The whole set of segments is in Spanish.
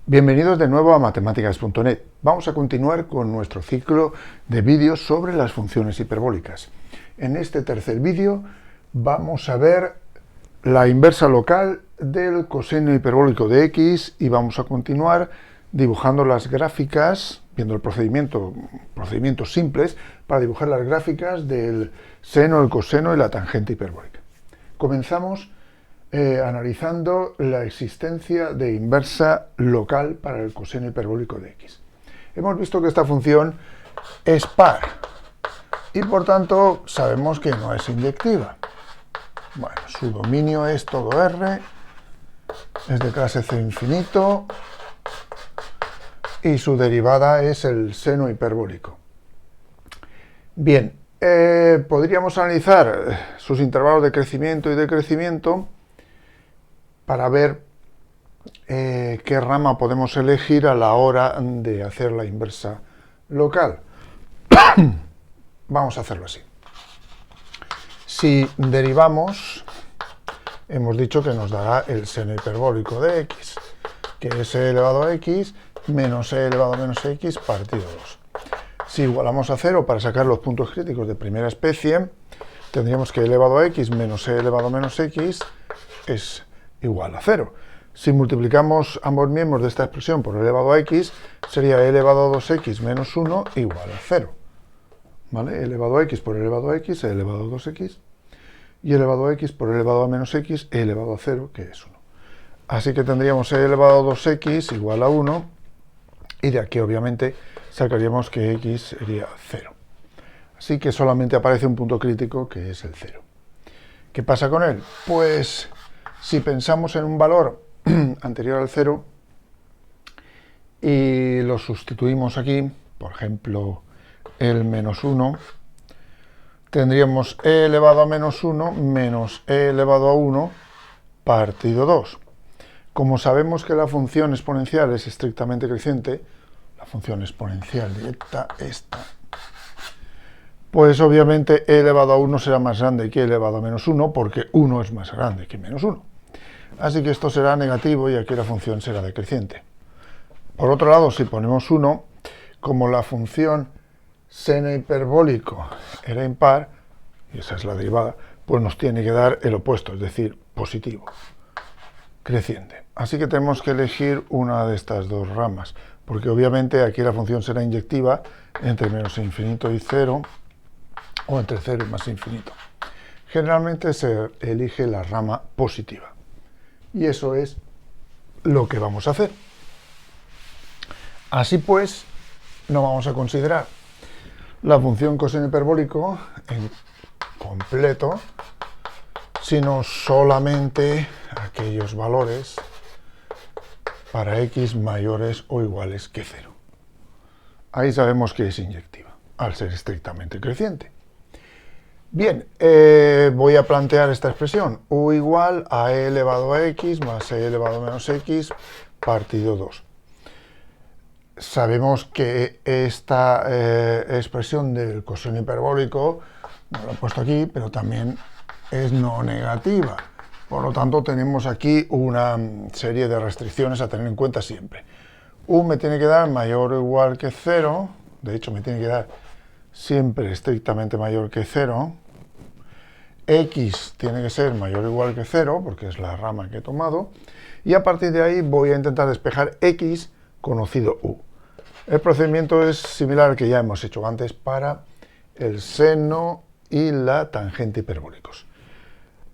Bienvenidos de nuevo a matemáticas.net. Vamos a continuar con nuestro ciclo de vídeos sobre las funciones hiperbólicas. En este tercer vídeo vamos a ver la inversa local del coseno hiperbólico de x y vamos a continuar dibujando las gráficas, viendo el procedimientos simples para dibujar las gráficas del seno, el coseno y la tangente hiperbólica. Comenzamos analizando la existencia de inversa local para el coseno hiperbólico de x. Hemos visto que esta función es par y por tanto sabemos que no es inyectiva. Bueno, su dominio es todo R, es de clase C infinito y su derivada es el seno hiperbólico. Bien, podríamos analizar sus intervalos de crecimiento y decrecimiento para ver qué rama podemos elegir a la hora de hacer la inversa local. Vamos a hacerlo así. Si derivamos, hemos dicho que nos dará el seno hiperbólico de x, que es e elevado a x menos e elevado a menos x partido 2. Si igualamos a 0 para sacar los puntos críticos de primera especie, tendríamos que e elevado a x menos e elevado a menos x es igual a 0. Si multiplicamos ambos miembros de esta expresión por e elevado a x, sería e elevado a 2x menos 1 igual a 0. ¿Vale? E elevado a x por e elevado a x, e elevado a 2x, y e elevado a x por e elevado a menos x, e elevado a 0, que es 1. Así que tendríamos e elevado a 2x igual a 1, y de aquí obviamente sacaríamos que x sería 0. Así que solamente aparece un punto crítico, que es el 0. ¿Qué pasa con él? Pues si pensamos en un valor anterior al 0 y lo sustituimos aquí, por ejemplo, el menos 1, tendríamos e elevado a menos 1 menos e elevado a 1 partido 2. Como sabemos que la función exponencial es estrictamente creciente, la función exponencial directa, esta, pues obviamente e elevado a 1 será más grande que e elevado a menos 1, porque 1 es más grande que menos 1. Así que esto será negativo y aquí la función será decreciente. Por otro lado, si ponemos 1, como la función seno hiperbólico era impar, y esa es la derivada, pues nos tiene que dar el opuesto, es decir, positivo, creciente. Así que tenemos que elegir una de estas dos ramas, porque obviamente aquí la función será inyectiva entre menos infinito y 0, o entre 0 y más infinito. Generalmente se elige la rama positiva. Y eso es lo que vamos a hacer. Así pues, no vamos a considerar la función coseno hiperbólico en completo, sino solamente aquellos valores para x mayores o iguales que 0. Ahí sabemos que es inyectiva, al ser estrictamente creciente. Bien, voy a plantear esta expresión, u igual a e elevado a x más e elevado a menos x partido 2. Sabemos que esta expresión del coseno hiperbólico, no lo he puesto aquí, pero también es no negativa. Por lo tanto, tenemos aquí una serie de restricciones a tener en cuenta siempre. U me tiene que dar mayor o igual que 0, de hecho me tiene que dar siempre estrictamente mayor que 0. X tiene que ser mayor o igual que 0, porque es la rama que he tomado, y a partir de ahí voy a intentar despejar x conocido u. El procedimiento es similar al que ya hemos hecho antes para el seno y la tangente hiperbólicos.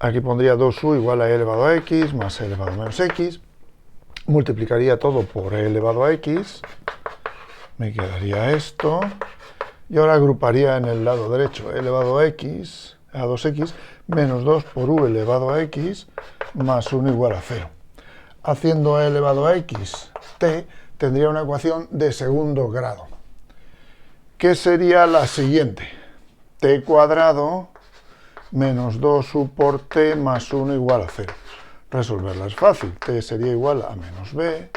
Aquí pondría 2u igual a e elevado a x más e elevado a menos x, multiplicaría todo por e elevado a x, me quedaría esto, y ahora agruparía en el lado derecho e elevado a x, a 2x, menos 2 por u elevado a x, más 1 igual a 0. Haciendo e elevado a x t, tendría una ecuación de segundo grado, que sería la siguiente: t cuadrado menos 2u por t más 1 igual a 0. Resolverla es fácil, t sería igual a menos b,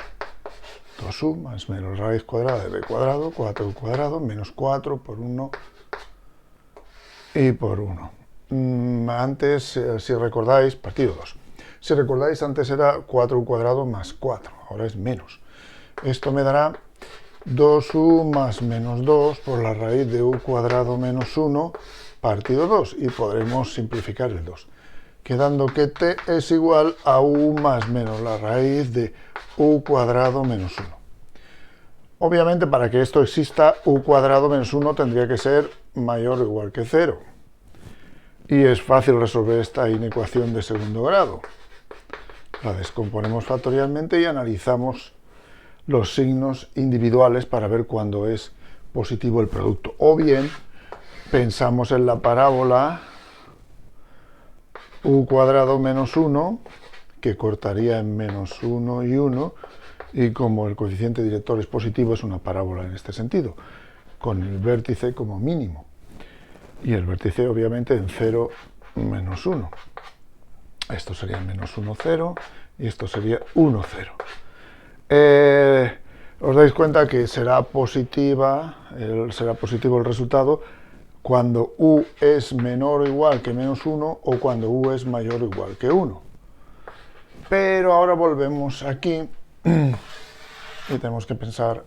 2u más menos raíz cuadrada de b cuadrado, 4u cuadrado, menos 4 por 1 y por 1. Antes, si recordáis, partido 2. Si recordáis, antes era 4u cuadrado más 4, ahora es menos. Esto me dará 2u más menos 2 por la raíz de u cuadrado menos 1 partido 2, y podremos simplificar el 2, quedando que t es igual a u más menos la raíz de u cuadrado menos 1. Obviamente, para que esto exista, u cuadrado menos 1 tendría que ser mayor o igual que 0. Y es fácil resolver esta inecuación de segundo grado. La descomponemos factorialmente y analizamos los signos individuales para ver cuándo es positivo el producto. O bien, pensamos en la parábola u cuadrado menos 1, que cortaría en menos 1 y 1, y como el coeficiente director es positivo, es una parábola en este sentido, con el vértice como mínimo. Y el vértice obviamente en 0, menos 1. Esto sería menos 1, 0, y esto sería 1, 0. Os dais cuenta que será positivo el resultado cuando u es menor o igual que menos 1 o cuando u es mayor o igual que 1. Pero ahora volvemos aquí y tenemos que pensar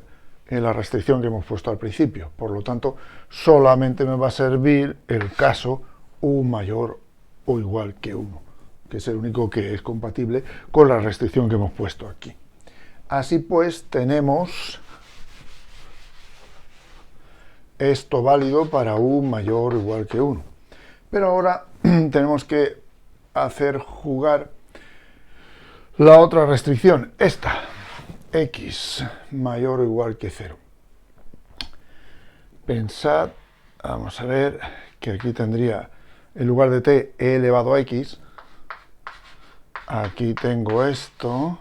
en la restricción que hemos puesto al principio. Por lo tanto, solamente me va a servir el caso u mayor o igual que 1, que es el único que es compatible con la restricción que hemos puesto aquí. Así pues, tenemos esto válido para u mayor o igual que 1. Pero ahora tenemos que hacer jugar la otra restricción, esta, x mayor o igual que 0. Pensad, vamos a ver, que aquí tendría, en lugar de t, e elevado a x. Aquí tengo esto.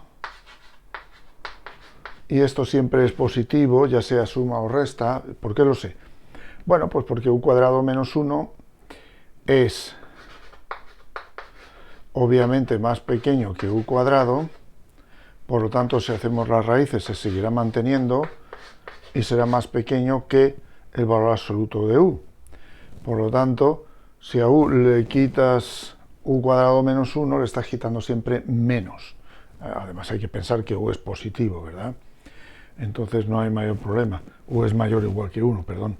Y esto siempre es positivo, ya sea suma o resta. ¿Por qué lo sé? Bueno, pues porque u cuadrado menos 1 es obviamente más pequeño que u cuadrado. Por lo tanto, si hacemos las raíces, se seguirá manteniendo y será más pequeño que el valor absoluto de u. Por lo tanto, si a u le quitas u cuadrado menos 1, le estás quitando siempre menos. Además, hay que pensar que u es positivo, ¿verdad? Entonces no hay mayor problema. U es mayor o igual que 1, perdón.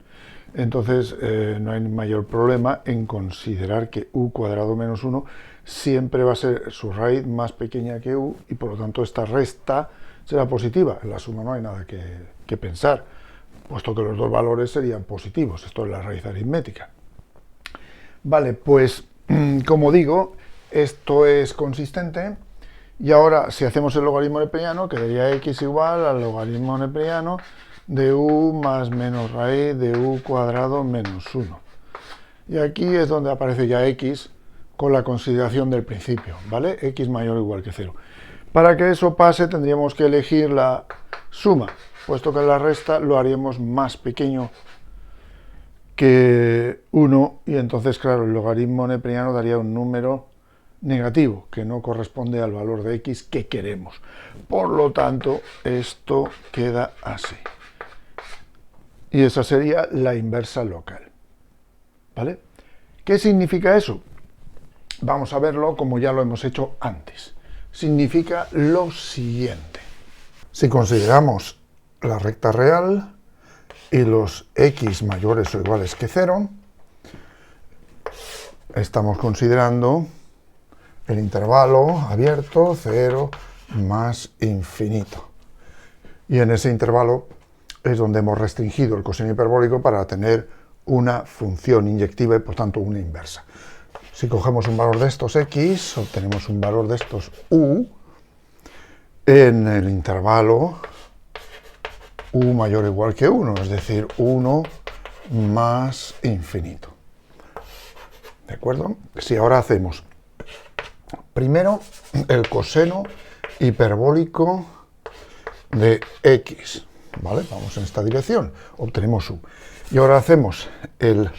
Entonces no hay mayor problema en considerar que u cuadrado menos 1 siempre va a ser su raíz más pequeña que u, y por lo tanto esta resta será positiva. En la suma no hay nada que pensar, puesto que los dos valores serían positivos. Esto es la raíz aritmética. Vale, pues como digo, esto es consistente. Y ahora, si hacemos el logaritmo neperiano, quedaría x igual al logaritmo neperiano de u más menos raíz de u cuadrado menos 1. Y aquí es donde aparece ya x con la consideración del principio, ¿vale? X mayor o igual que 0. Para que eso pase, tendríamos que elegir la suma, puesto que la resta lo haríamos más pequeño que 1, y entonces, claro, el logaritmo neperiano daría un número negativo, que no corresponde al valor de x que queremos. Por lo tanto, esto queda así. Y esa sería la inversa local. ¿Vale? ¿Qué significa eso? Vamos a verlo como ya lo hemos hecho antes. Significa lo siguiente. Si consideramos la recta real y los x mayores o iguales que 0, estamos considerando el intervalo abierto 0 más infinito. Y en ese intervalo es donde hemos restringido el coseno hiperbólico para tener una función inyectiva y por tanto una inversa. Si cogemos un valor de estos x, obtenemos un valor de estos u en el intervalo u mayor o igual que 1, es decir, 1 más infinito. ¿De acuerdo? Si ahora hacemos primero el coseno hiperbólico de x, ¿vale? Vamos en esta dirección, obtenemos u. Y ahora hacemos el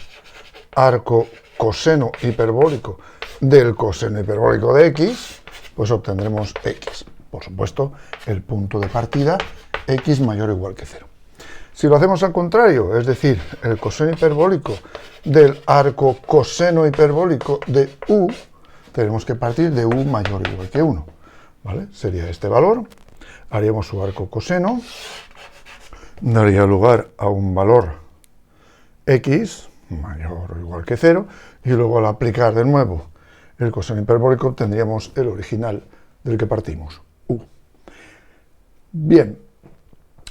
arco coseno hiperbólico del coseno hiperbólico de x, pues obtendremos x. Por supuesto, el punto de partida, x mayor o igual que 0. Si lo hacemos al contrario, es decir, el coseno hiperbólico del arco coseno hiperbólico de u, tenemos que partir de u mayor o igual que 1. ¿Vale? Sería este valor. haríamos su arco coseno, daría lugar a un valor x mayor o igual que 0, y luego al aplicar de nuevo el coseno hiperbólico obtendríamos el original del que partimos, u. Bien,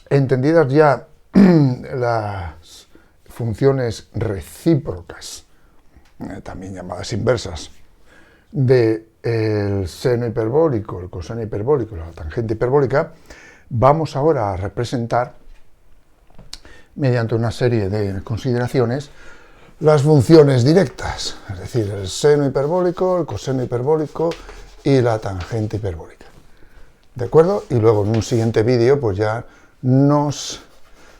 entendidas ya las funciones recíprocas, también llamadas inversas, del seno hiperbólico, el coseno hiperbólico y la tangente hiperbólica, vamos ahora a representar, mediante una serie de consideraciones, las funciones directas, es decir, el seno hiperbólico, el coseno hiperbólico y la tangente hiperbólica. ¿De acuerdo? Y luego en un siguiente vídeo pues ya nos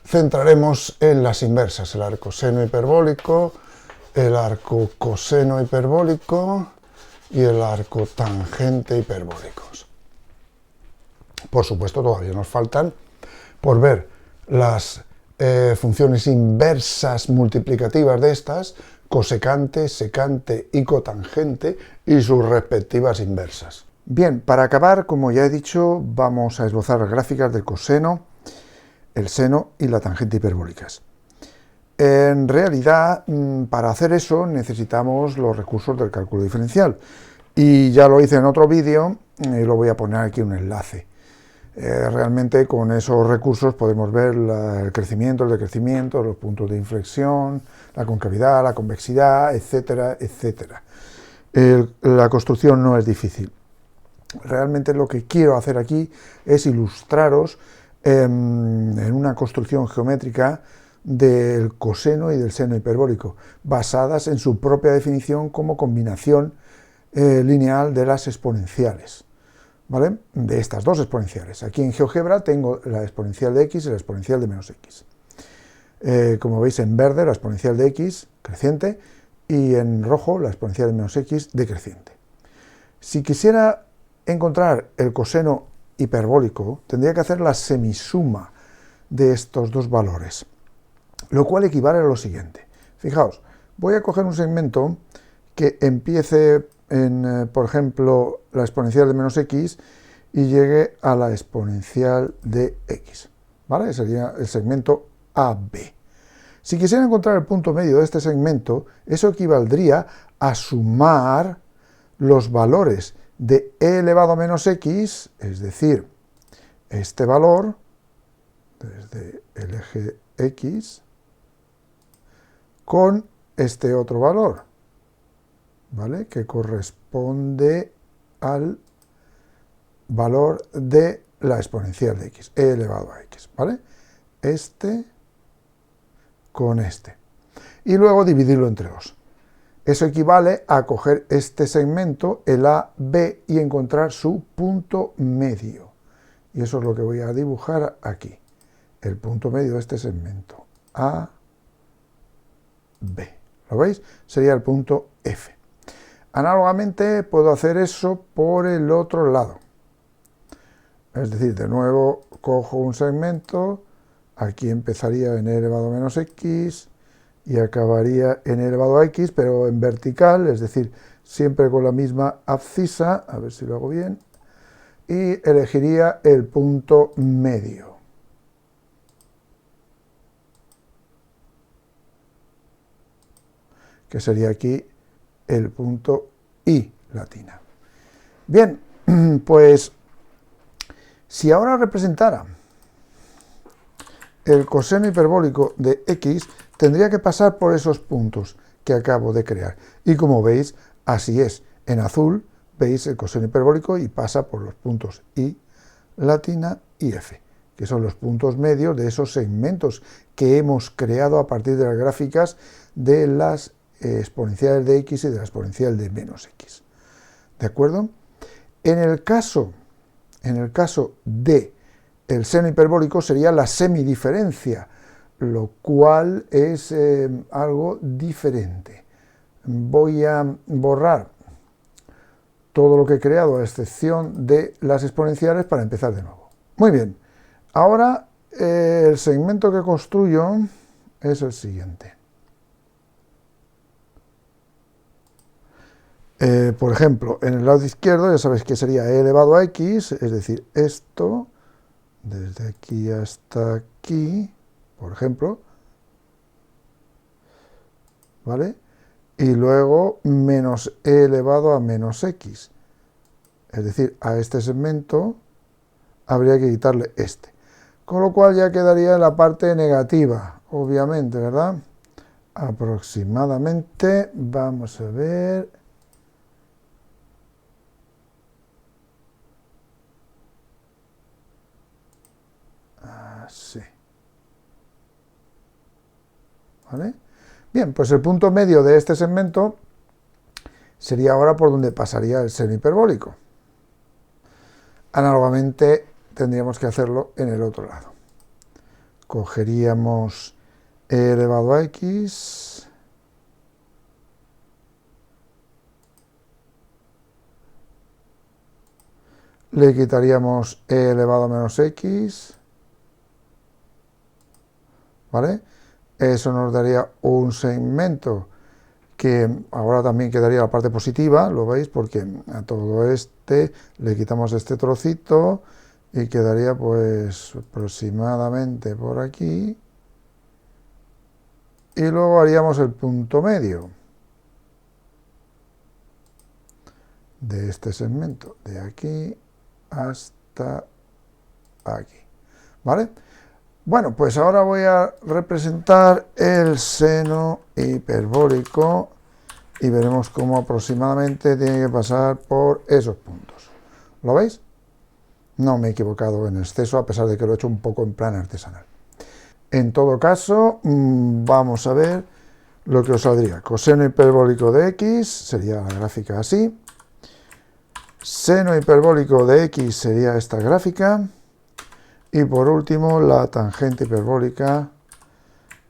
centraremos en las inversas, el arco seno hiperbólico, el arco coseno hiperbólico y el arco tangente hiperbólicos. Por supuesto, todavía nos faltan por ver las funciones inversas multiplicativas de estas, cosecante, secante y cotangente, y sus respectivas inversas. Bien, para acabar, como ya he dicho, vamos a esbozar las gráficas del coseno, el seno y la tangente hiperbólicas. En realidad, para hacer eso necesitamos los recursos del cálculo diferencial, y ya lo hice en otro vídeo, y lo voy a poner aquí un enlace. Realmente con esos recursos podemos ver el crecimiento, el decrecimiento, los puntos de inflexión, la concavidad, la convexidad, etcétera, etcétera. La construcción no es difícil. Realmente lo que quiero hacer aquí es ilustraros en una construcción geométrica del coseno y del seno hiperbólico, basadas en su propia definición como combinación lineal de las exponenciales, ¿vale? De estas dos exponenciales. Aquí en GeoGebra tengo la exponencial de x y la exponencial de menos x. Como veis en verde la exponencial de x creciente y en rojo la exponencial de menos x decreciente. Si quisiera encontrar el coseno hiperbólico, tendría que hacer la semisuma de estos dos valores, lo cual equivale a lo siguiente. Fijaos, voy a coger un segmento que empiece en, por ejemplo, la exponencial de menos x y llegue a la exponencial de x, ¿vale? Sería el segmento AB. Si quisiera encontrar el punto medio de este segmento, eso equivaldría a sumar los valores de e elevado a menos x, es decir, este valor, desde el eje x, con este otro valor, ¿vale? Que corresponde al valor de la exponencial de x, e elevado a x, ¿vale? Este con este. Y luego dividirlo entre 2. Eso equivale a coger este segmento, el AB, y encontrar su punto medio. Y eso es lo que voy a dibujar aquí. El punto medio de este segmento, AB. ¿Lo veis? Sería el punto F. Análogamente puedo hacer eso por el otro lado. Es decir, de nuevo cojo un segmento, aquí empezaría en e elevado a menos x y acabaría en e elevado a x, pero en vertical, es decir, siempre con la misma abscisa, a ver si lo hago bien, y elegiría el punto medio. Que sería aquí el punto I latina. Bien, pues si ahora representara el coseno hiperbólico de x, tendría que pasar por esos puntos que acabo de crear. Y como veis, así es. En azul veis el coseno hiperbólico y pasa por los puntos I latina y F, que son los puntos medios de esos segmentos que hemos creado a partir de las gráficas de las exponenciales de x y de la exponencial de menos x. ¿De acuerdo? En el caso de el seno hiperbólico sería la semidiferencia, lo cual es algo diferente. Voy a borrar todo lo que he creado a excepción de las exponenciales para empezar de nuevo. Muy bien, ahora el segmento que construyo es el siguiente. Por ejemplo, en el lado izquierdo ya sabéis que sería e elevado a x, es decir, esto desde aquí hasta aquí, por ejemplo, ¿vale? Y luego menos e elevado a menos x. Es decir, a este segmento habría que quitarle este. Con lo cual ya quedaría en la parte negativa, obviamente, ¿verdad? Aproximadamente, vamos a ver. Así. ¿Vale? Bien, pues el punto medio de este segmento sería ahora por donde pasaría el seno hiperbólico. Análogamente tendríamos que hacerlo en el otro lado. Cogeríamos e elevado a x, le quitaríamos e elevado a menos x, ¿vale? Eso nos daría un segmento que ahora también quedaría la parte positiva, ¿lo veis? Porque a todo este le quitamos este trocito y quedaría pues aproximadamente por aquí. Y luego haríamos el punto medio de este segmento, de aquí hasta aquí, ¿vale? Bueno, pues ahora voy a representar el seno hiperbólico y veremos cómo aproximadamente tiene que pasar por esos puntos. ¿Lo veis? No me he equivocado en exceso, a pesar de que lo he hecho un poco en plan artesanal. En todo caso, vamos a ver lo que os saldría. Coseno hiperbólico de x sería la gráfica así. Seno hiperbólico de x sería esta gráfica. Y por último, la tangente hiperbólica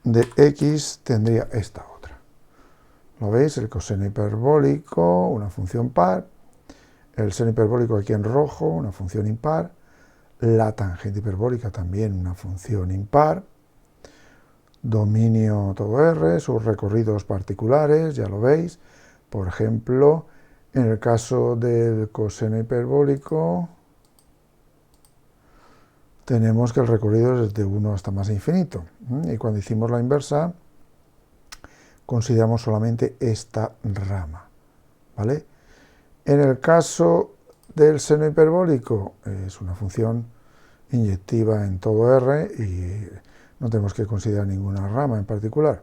de x tendría esta otra. ¿Lo veis? El coseno hiperbólico, una función par. El seno hiperbólico aquí en rojo, una función impar. La tangente hiperbólica también una función impar. Dominio todo R, sus recorridos particulares, ya lo veis. Por ejemplo, en el caso del coseno hiperbólico, tenemos que el recorrido es de 1 hasta más infinito. Y cuando hicimos la inversa, consideramos solamente esta rama, ¿vale? En el caso del seno hiperbólico, es una función inyectiva en todo R y no tenemos que considerar ninguna rama en particular.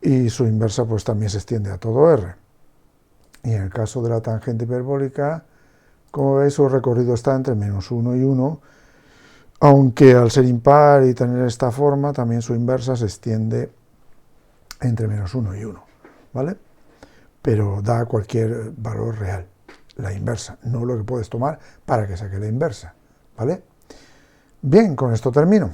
Y su inversa pues también se extiende a todo R. Y en el caso de la tangente hiperbólica, como veis, su recorrido está entre menos 1 y 1, aunque al ser impar y tener esta forma, también su inversa se extiende entre menos 1 y 1, ¿vale? Pero da cualquier valor real, la inversa, no lo que puedes tomar para que saque la inversa, ¿vale? Bien, con esto termino.